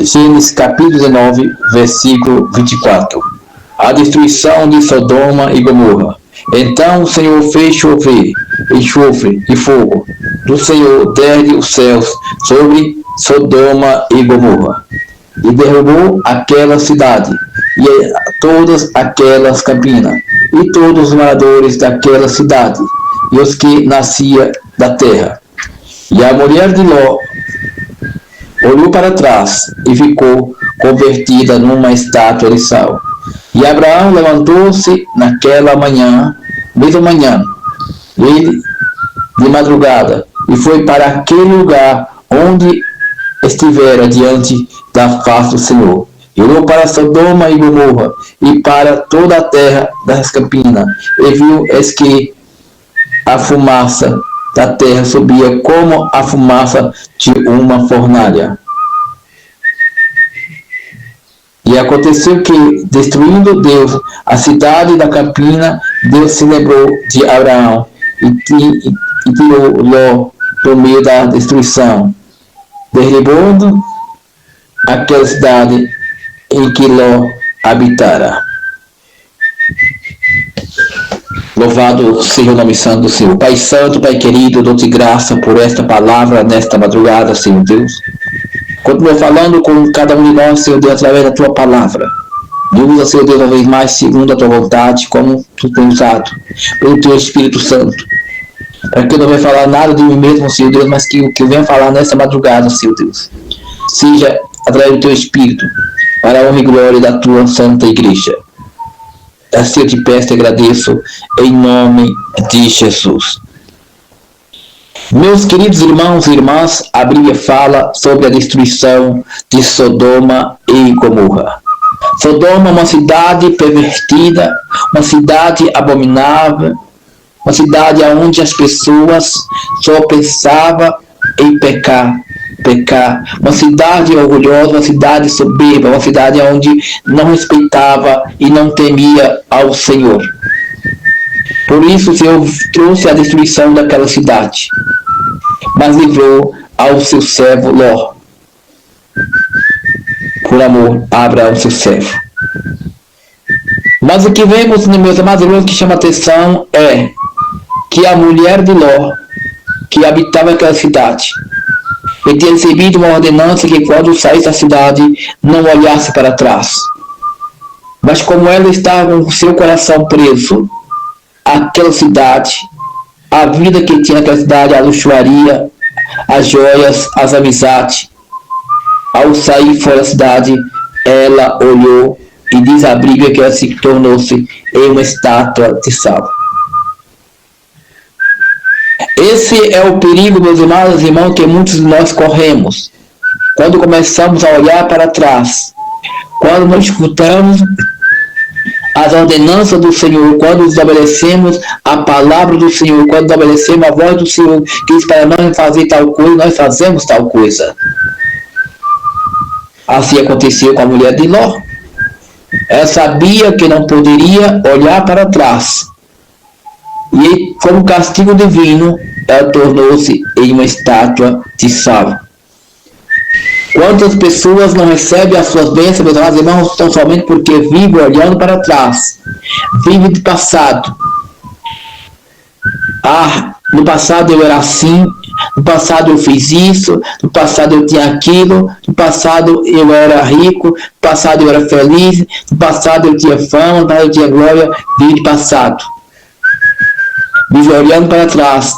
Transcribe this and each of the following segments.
Gênesis capítulo 19, versículo 24. A destruição de Sodoma e Gomorra. Então o Senhor fez chover enxofre e fogo do Senhor desde os céus sobre Sodoma e Gomorra, e derrubou aquela cidade e todas aquelas campinas, e todos os moradores daquela cidade, e os que nasciam da terra. E a mulher de Ló olhou para trás e ficou convertida numa estátua de sal. E Abraão levantou-se naquela mesma manhã, ele de madrugada, e foi para aquele lugar onde estivera diante da face do Senhor. E olhou para Sodoma e Gomorra, e para toda a terra das campinas, e viu que a fumaça da terra subia como a fumaça de uma fornalha. E aconteceu que, destruindo Deus a cidade da campina, Deus se lembrou de Abraão e tirou Ló do meio da destruição, derribando aquela cidade em que Ló habitara. Louvado seja o nome santo do Senhor. Pai santo, Pai querido, dou-te graça por esta palavra nesta madrugada, Senhor Deus. Continua falando com cada um de nós, Senhor Deus, através da tua palavra. Me usa, Senhor Deus, uma vez mais, segundo a tua vontade, como tu tens usado, pelo teu Espírito Santo. Para que eu não venha falar nada de mim mesmo, Senhor Deus, mas que o que eu venha falar nessa madrugada, Senhor Deus, seja através do teu Espírito, para a honra e glória da tua santa igreja. Assim eu te peço e agradeço, em nome de Jesus. Meus queridos irmãos e irmãs, a Bíblia fala sobre a destruição de Sodoma e Gomorra. Sodoma é uma cidade pervertida, uma cidade abominável, uma cidade onde as pessoas só pensavam em pecar, uma cidade orgulhosa, uma cidade soberba, uma cidade onde não respeitava e não temia ao Senhor. Por isso o Senhor trouxe a destruição daquela cidade, mas livrou ao seu servo Ló, por amor a Abraão, seu servo. Mas o que vemos, meus amados irmãos, que chama a atenção é que a mulher de Ló, que habitava aquela cidade, ele tinha recebido uma ordenança que quando saísse da cidade não olhasse para trás. Mas como ela estava com seu coração preso àquela cidade, a vida que tinha naquela cidade, a luxuaria, as joias, as amizades, ao sair fora da cidade, ela olhou e diz a Bíblia que ela se tornou-se em uma estátua de sal. Esse é o perigo, meus amados irmãos, que muitos de nós corremos quando começamos a olhar para trás, quando não escutamos as ordenanças do Senhor, quando desobedecemos a palavra do Senhor, quando desobedecemos a voz do Senhor, que diz para nós fazer tal coisa, nós fazemos tal coisa. Assim aconteceu com a mulher de Ló. Ela sabia que não poderia olhar para trás. E como castigo divino, ela tornou-se em uma estátua de sal. Quantas pessoas não recebem as suas bênçãos, meus amados irmãos, tão somente porque vivem olhando para trás, vivem de passado. No passado eu era assim, no passado eu fiz isso, no passado eu tinha aquilo, no passado eu era rico, no passado eu era feliz, no passado eu tinha fama, no passado eu tinha glória, vive de passado. Vive olhando para trás,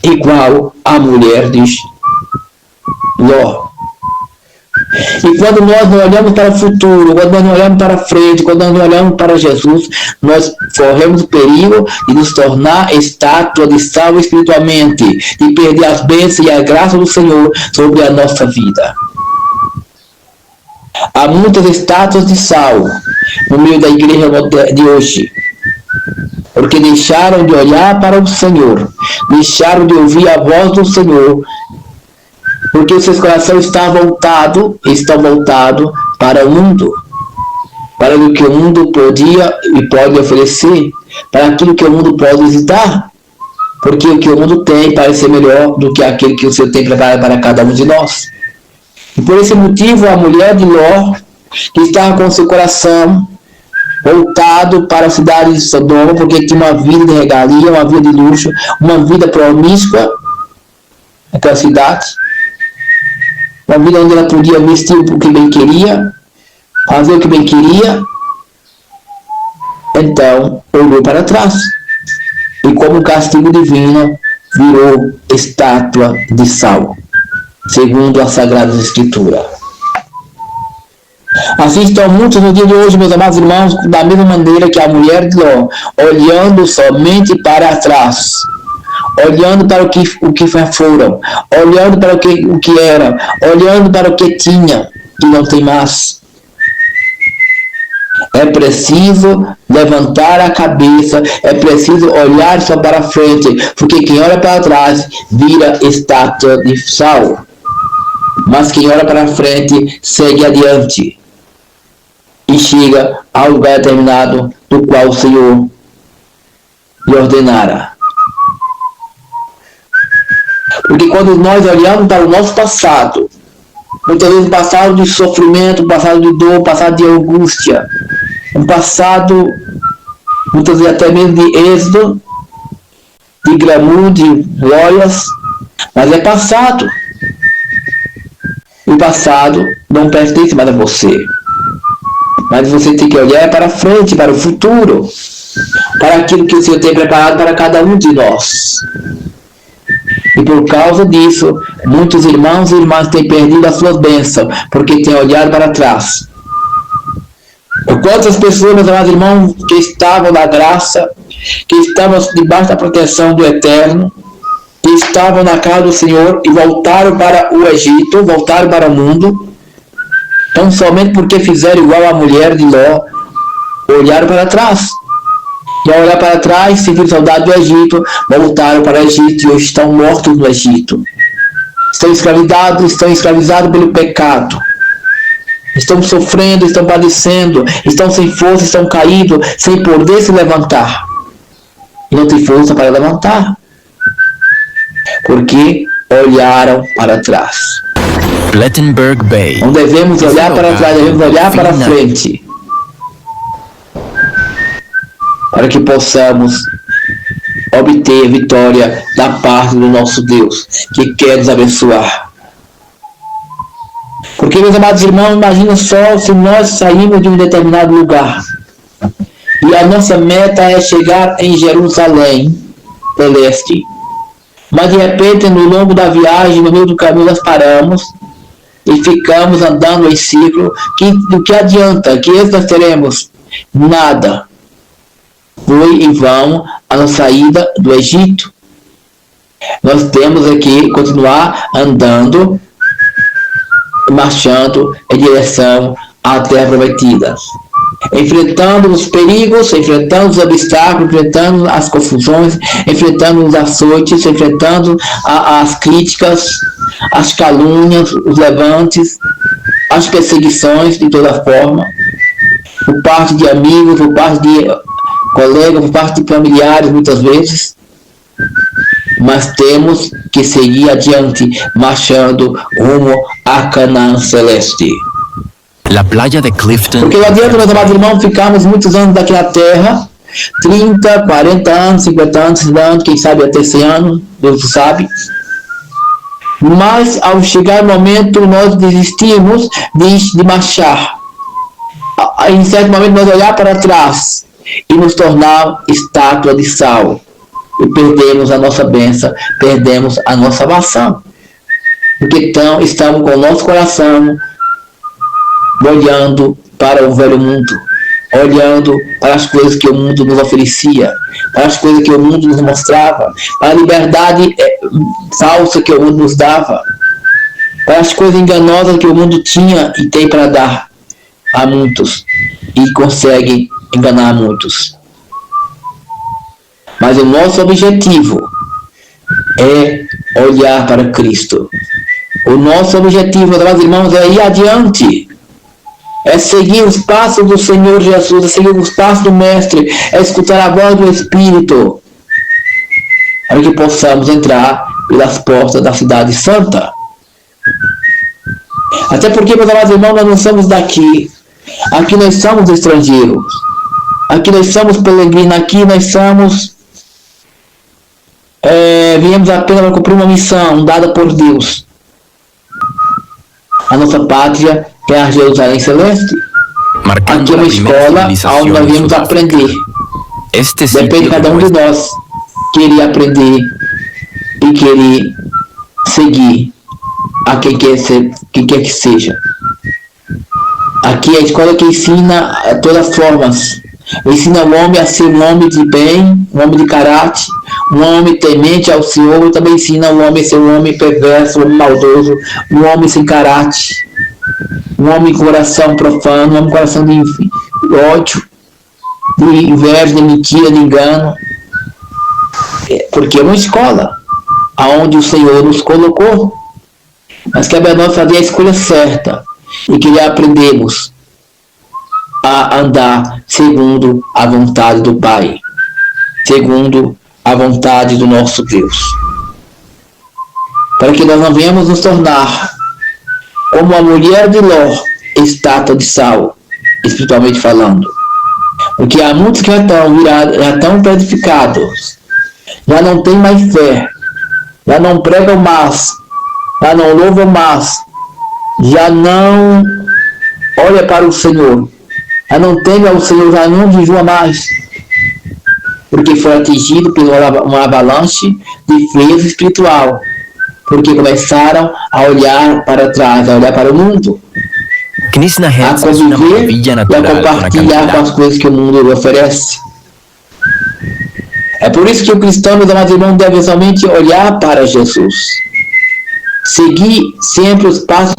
igual a mulher de Ló. E quando nós não olhamos para o futuro, quando nós não olhamos para frente, quando nós não olhamos para Jesus, nós corremos o perigo de nos tornar estátua de sal espiritualmente, de perder as bênçãos e a graça do Senhor sobre a nossa vida. Há muitas estátuas de sal no meio da igreja de hoje, porque deixaram de olhar para o Senhor, deixaram de ouvir a voz do Senhor, porque os seus corações estão voltados para o mundo, para o que o mundo podia e pode oferecer, para aquilo que o mundo pode nos dar, porque o que o mundo tem parece ser melhor do que aquele que o Senhor tem preparado para cada um de nós. E por esse motivo, a mulher de Ló, que estava com seu coração voltado para a cidade de Sodoma, porque tinha uma vida de regalia, uma vida de luxo, uma vida promíscua naquela cidade, uma vida onde ela podia vestir o que bem queria, fazer o que bem queria. Então, olhou para trás e, como castigo divino, virou estátua de sal, segundo as Sagradas Escrituras. Assim estão muitos no dia de hoje, meus amados irmãos, da mesma maneira que a mulher de Ló, olhando somente para trás, olhando para o que foram, olhando para o que era, olhando para o que tinha e não tem mais. É preciso levantar a cabeça, é preciso olhar só para frente, porque quem olha para trás vira estátua de sal. Mas quem olha para frente segue adiante e chega ao lugar determinado do qual o Senhor lhe ordenara. Porque quando nós olhamos para o nosso passado, muitas vezes um passado de sofrimento, um passado de dor, um passado de angústia, um passado, muitas vezes até mesmo de êxodo, de glamour, de glórias, mas é passado. O passado não pertence mais a você. Mas você tem que olhar para frente, para o futuro, para aquilo que o Senhor tem preparado para cada um de nós. E por causa disso, muitos irmãos e irmãs têm perdido as suas bênçãos, porque têm olhado para trás. Quantas pessoas, meus amados irmãos, que estavam na graça, que estavam debaixo da proteção do Eterno, que estavam na casa do Senhor e voltaram para o Egito, voltaram para o mundo, tão somente porque fizeram igual a mulher de Ló, olharam para trás. E ao olhar para trás, sentiram saudade do Egito, voltaram para o Egito e hoje estão mortos no Egito. Estão escravizados pelo pecado. Estão sofrendo, estão padecendo, estão sem força, estão caídos, sem poder se levantar. E não tem força para levantar. Porque olharam para trás. Plettenberg Bay. Não devemos olhar para trás, devemos olhar para frente. Para que possamos obter vitória da parte do nosso Deus, que quer nos abençoar. Porque, meus amados irmãos, imagina só se nós saímos de um determinado lugar e a nossa meta é chegar em Jerusalém celeste. Mas de repente, no longo da viagem, no meio do caminho, nós paramos e ficamos andando em círculo. Do que adianta? Que nós teremos? Nada. Foi em vão a nossa saída do Egito. Nós temos aqui continuar andando, marchando em direção à terra prometida, enfrentando os perigos, enfrentando os obstáculos, enfrentando as confusões, enfrentando os açoites, enfrentando as críticas, as calúnias, os levantes, as perseguições de toda forma, por parte de amigos, por parte de colegas, por parte de familiares, muitas vezes. Mas temos que seguir adiante, marchando rumo a Canaã celeste. La playa de Clifton. Porque não adianta, meus amados irmãos, ficarmos muitos anos daqui na terra, 30, 40 anos, 50 anos, 60 anos, quem sabe até 100 anos, Deus sabe. Mas ao chegar o momento, nós desistimos de marchar. Em certo momento, nós olhar para trás e nos tornar estátua de sal. E perdemos a nossa bênção, perdemos a nossa salvação. Porque então estamos com o nosso coração olhando para o velho mundo, olhando para as coisas que o mundo nos oferecia, para as coisas que o mundo nos mostrava, para a liberdade falsa que o mundo nos dava, para as coisas enganosas que o mundo tinha e tem para dar a muitos e consegue enganar muitos. Mas o nosso objetivo é olhar para Cristo. O nosso objetivo, meus irmãos, é ir adiante. É seguir os passos do Senhor Jesus, é seguir os passos do Mestre, é escutar a voz do Espírito, para que possamos entrar pelas portas da cidade santa. Até porque, meus amados irmãos, nós não somos daqui. Aqui nós somos estrangeiros. Aqui nós somos peregrinos. Aqui nós somos... viemos apenas para cumprir uma missão dada por Deus. A nossa pátria é a Jerusalém Celeste. Aqui é uma escola onde nós viemos aprender. Depende de cada um de nós querer aprender e querer seguir a quem quer que seja. Aqui é a escola que ensina todas as formas. Ensina o homem a ser um homem de bem, um homem de caráter, um homem temente ao Senhor. E também ensina o homem a ser um homem perverso, um homem maldoso, um homem sem caráter, um homem com coração profano, um homem com coração de ódio, de inveja, de mentira, de engano. Porque é uma escola aonde o Senhor nos colocou. Mas cabe a nós fazer a escolha certa e que aprendemos a andar segundo a vontade do Pai, segundo a vontade do nosso Deus, para que nós não venhamos nos tornar como a mulher de Ló, estátua de sal, espiritualmente falando. Porque há muitos que já estão edificados, já não tem mais fé, já não pregam mais, já não louvam mais, já não olha para o Senhor, já não teme ao Senhor, já não jejua mais, porque foi atingido por uma avalanche de frieza espiritual, porque começaram a olhar para trás, a olhar para o mundo, a conviver e a compartilhar com as coisas que o mundo oferece. É por isso que o cristão, meus amados irmãos, deve somente olhar para Jesus, seguir sempre os passos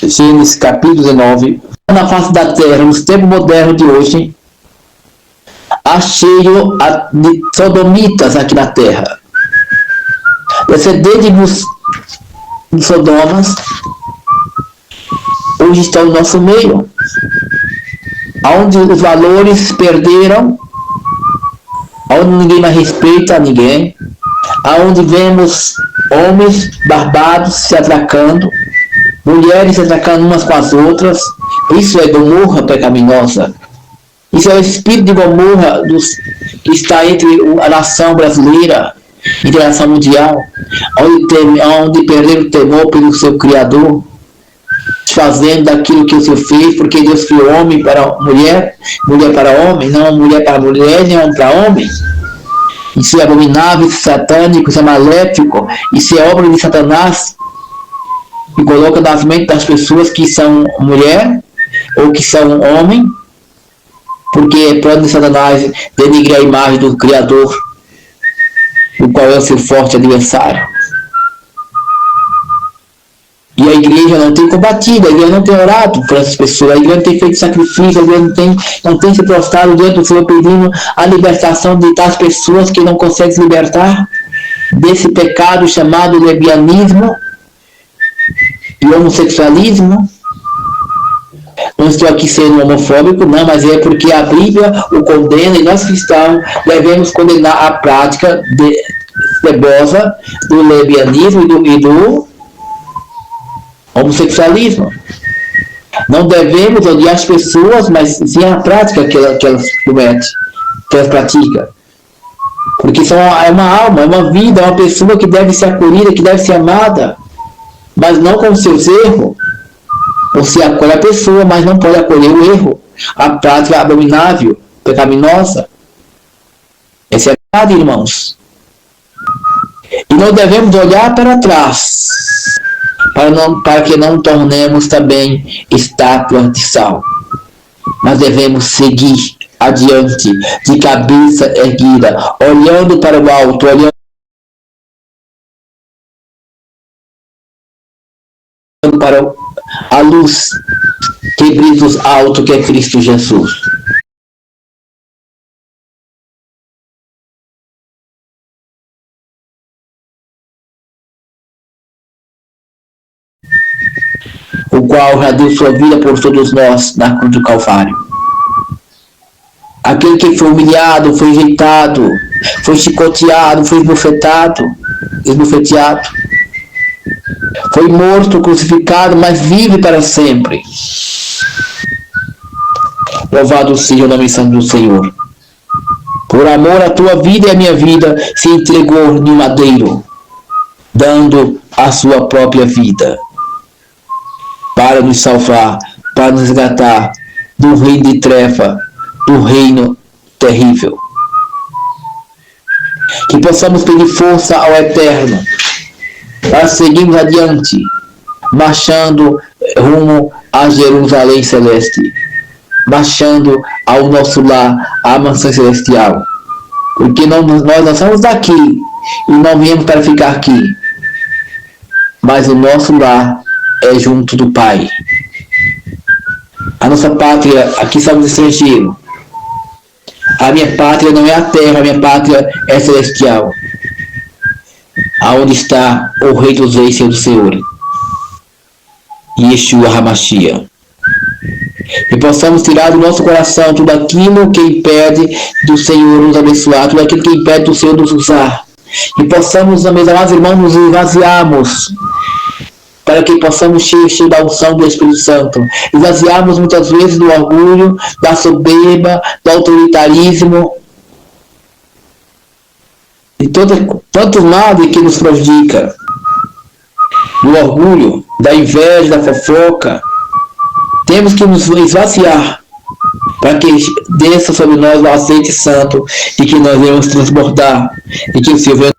Gênesis capítulo 19. Na face da terra, nos tempos modernos de hoje, há cheio de sodomitas aqui na terra. Descendentes de Sodomas hoje estão no nosso meio, onde os valores perderam, onde ninguém mais respeita a ninguém, onde vemos homens barbados se atracando, mulheres se atracando umas com as outras. Isso é Gomorra pecaminosa. Isso é o espírito de Gomorra que está entre a nação brasileira e a nação mundial, onde perderam o temor pelo seu Criador, fazendo daquilo que o Senhor fez, porque Deus criou homem para mulher, mulher para homem, não mulher para mulher, nem homem para homem. Isso é abominável, isso é satânico, isso é maléfico, isso é obra de Satanás, que coloca nas mentes das pessoas que são mulher ou que são homem, porque é plano de Satanás denigrar a imagem do Criador, o qual é o seu forte adversário. E a igreja não tem combatido, a igreja não tem orado por essas pessoas, a igreja não tem feito sacrifício, a igreja não tem se prostrado diante do Senhor pedindo a libertação de tais pessoas que não conseguem se libertar desse pecado chamado lesbianismo e homossexualismo. Não estou aqui sendo homofóbico, não, mas é porque a Bíblia o condena e nós cristãos devemos condenar a prática cebosa do lesbianismo e do homossexualismo. Não devemos odiar as pessoas, mas sim a prática que elas cometem, que elas praticam. Porque é uma alma, é uma vida, é uma pessoa que deve ser acolhida, que deve ser amada, mas não com seus erros. Você acolhe a pessoa, mas não pode acolher o erro, a prática abominável, pecaminosa. Essa é a verdade, irmãos. E não devemos olhar para trás, para que não tornemos também estátuas de sal. Mas devemos seguir adiante, de cabeça erguida, olhando para o alto, olhando para a luz que brilha dos altos, que é Cristo Jesus. O qual já deu sua vida por todos nós na cruz do Calvário. aquele que foi humilhado, foi rejeitado, foi chicoteado, foi esbofeteado, foi morto, crucificado, mas vive para sempre. Louvado seja o nome santo do Senhor. Por amor à tua vida e à minha vida, se entregou no madeiro, dando a sua própria vida, para nos salvar, para nos resgatar do reino de treva, do reino terrível. Que possamos pedir força ao Eterno, para seguirmos adiante, marchando rumo a Jerusalém Celeste, marchando ao nosso lar, à mansão celestial. Porque nós não somos daqui e não viemos para ficar aqui, mas o nosso lar é junto do Pai. A nossa pátria, aqui somos estrangeiros. A minha pátria não é a terra, a minha pátria é celestial. Aonde está o Rei dos Reis, Senhor do Senhor, Yeshua HaMashiach. E possamos tirar do nosso coração tudo aquilo que impede do Senhor nos abençoar, tudo aquilo que impede do Senhor nos usar. E possamos, meus amados irmãos, nos esvaziarmos, para que possamos cheio da unção do Espírito Santo. Esvaziarmos muitas vezes do orgulho, da soberba, do autoritarismo, e tantos males que nos prejudica, do orgulho, da inveja, da fofoca. Temos que nos esvaziar para que desça sobre nós o azeite santo e que nós venhamos transbordar e que o Senhor venha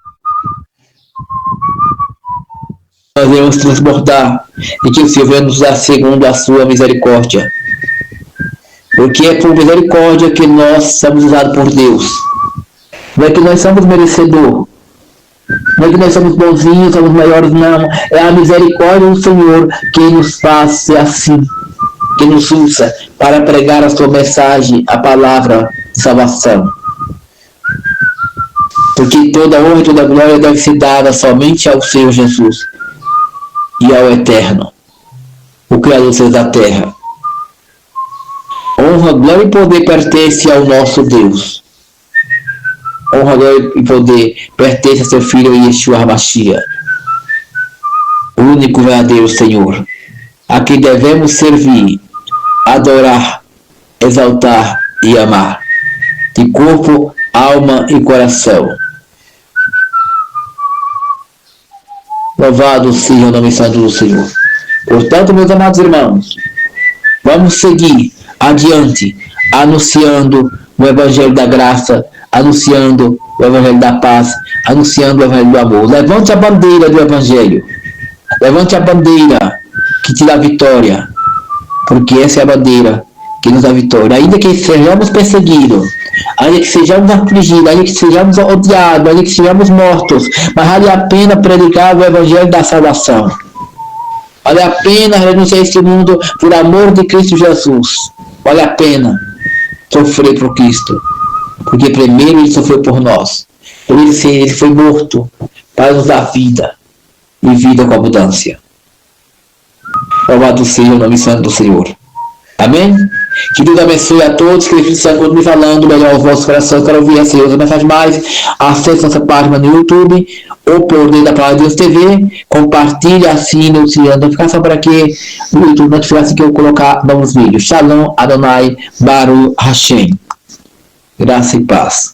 nos dar segundo a sua misericórdia. Porque é por misericórdia que nós somos usados por Deus. Não é que nós somos merecedores, não é que nós somos bonzinhos, somos maiores, não. É a misericórdia do Senhor que nos faz ser assim, que nos usa para pregar a sua mensagem, a palavra de salvação. Porque toda honra e toda glória deve ser dada somente ao Senhor Jesus e ao Eterno, o Criador dos céus da terra. Honra, glória e poder pertence ao nosso Deus. Honra, glória e poder pertence a seu Filho Yeshua HaMashiach, o único verdadeiro Senhor, a quem devemos servir, adorar, exaltar e amar, de corpo, alma e coração. Louvado seja o nome santo do Senhor. Portanto, meus amados irmãos, vamos seguir adiante, anunciando o Evangelho da graça, anunciando o Evangelho da paz, anunciando o Evangelho do amor. Levante a bandeira do Evangelho. Levante a bandeira que te dá vitória. Porque essa é a bandeira que nos dá vitória. Ainda que sejamos perseguidos, ainda que sejamos afligidos, ainda que sejamos odiados, ainda que sejamos mortos, mas vale a pena predicar o Evangelho da salvação. Vale a pena renunciar a este mundo por amor de Cristo Jesus. Vale a pena sofrer por Cristo. Porque primeiro Ele sofreu por nós. Por isso Ele foi morto para nos dar vida. E vida com abundância. Louvado seja o nome santo do Senhor. Amém? Que Deus abençoe a todos. Que o Espírito Santo continue falando melhor aos vossos corações. Quero ouvir a Senhor as mensagens mais. Acesse nossa página no YouTube. Ou por dentro da Palavra de Deus TV. Compartilhe, assine, a notificação para que o YouTube notifique assim que eu colocar novos vídeos. Shalom, Adonai, Baruch Hashem. Graça e paz.